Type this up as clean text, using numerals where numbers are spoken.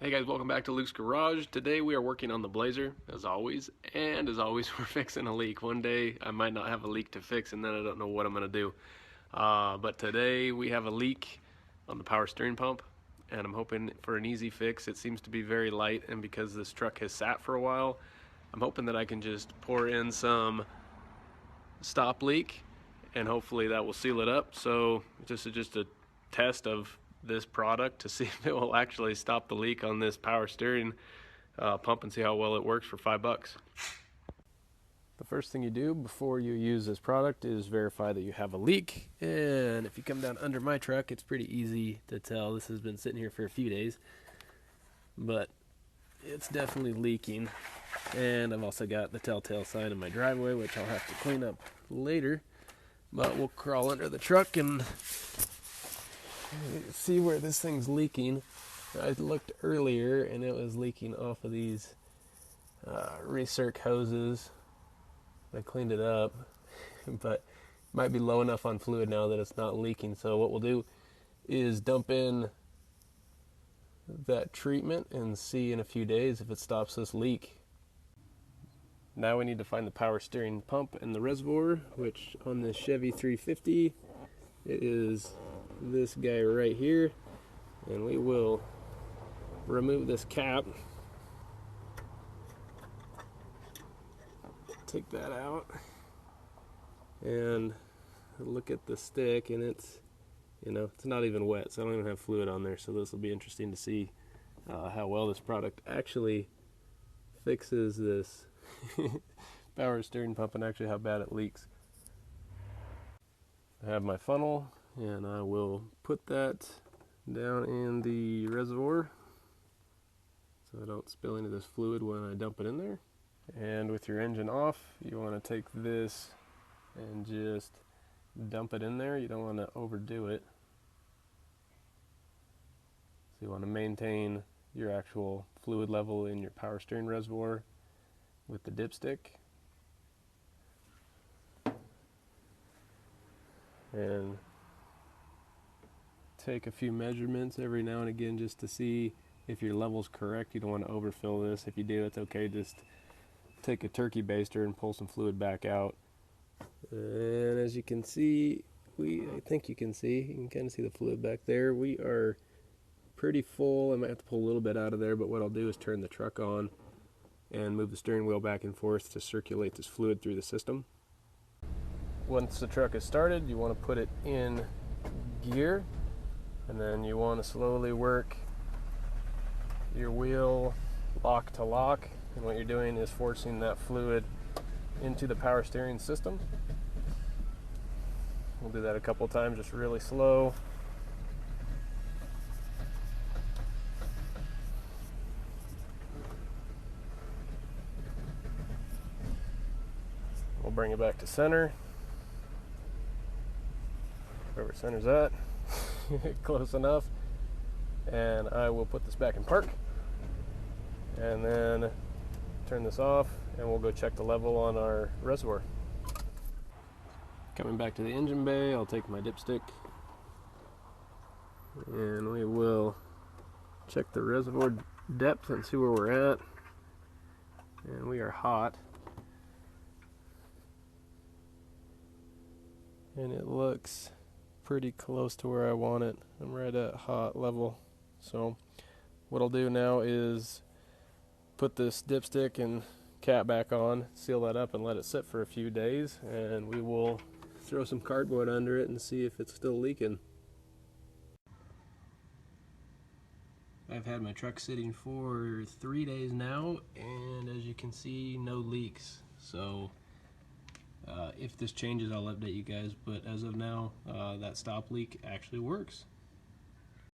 Hey guys, welcome back to Luke's Garage. Today we are working on the Blazer, as always, and as always we're fixing a leak. One day I might not have a leak to fix and then I don't know what I'm going to do. But today we have a leak on the power steering pump, and I'm hoping for an easy fix. It seems to be very light, and because this truck has sat for a while, I'm hoping that I can just pour in some stop leak and hopefully that will seal it up. So this is just a test of this product to see if it will actually stop the leak on this power steering pump and see how well it works for $5. The first thing you do before you use this product is verify that you have a leak, and if you come down under my truck, it's pretty easy to tell. This has been sitting here for a few days, but it's definitely leaking. And I've also got the telltale sign in my driveway, which I'll have to clean up later, but we'll crawl under the truck and see where this thing's leaking. I looked earlier and it was leaking off of these recirc hoses. I cleaned it up, but it might be low enough on fluid now that it's not leaking. So what we'll do is dump in that treatment and see in a few days if it stops this leak. Now we need to find the power steering pump and the reservoir, which on this Chevy 350 it is this guy right here, and we will remove this cap, take that out, and look at the stick, and it's not even wet, so I don't even have fluid on there. So this will be interesting to see how well this product actually fixes this power steering pump and actually how bad it leaks. I have my funnel, and I will put that down in the reservoir so I don't spill any of this fluid when I dump it in there. And with your engine off, you want to take this and just dump it in there. You don't want to overdo it. So you want to maintain your actual fluid level in your power steering reservoir with the dipstick. And take a few measurements every now and again just to see if your level's correct. You don't want to overfill this. If you do, it's okay. Just take a turkey baster and pull some fluid back out. And as you can see, I think you can kind of see the fluid back there. We are pretty full. I might have to pull a little bit out of there, but what I'll do is turn the truck on and move the steering wheel back and forth to circulate this fluid through the system. Once the truck is started, you want to put it in gear, and then you want to slowly work your wheel lock to lock, and what you're doing is forcing that fluid into the power steering system. We'll do that a couple times, just really slow. We'll bring it back to center, wherever center's at. Close enough, and I will put this back in park and then turn this off, and we'll go check the level on our reservoir. Coming back to the engine bay, I'll take my dipstick and we will check the reservoir depth and see where we're at, and we are hot, and it looks pretty close to where I want it. I'm right at hot level. So what I'll do now is put this dipstick and cap back on, seal that up, and let it sit for a few days, and we will throw some cardboard under it and see if it's still leaking. I've had my truck sitting for 3 days now, and as you can see, no leaks. So if this changes, I'll update you guys, but as of now, that stop leak actually works.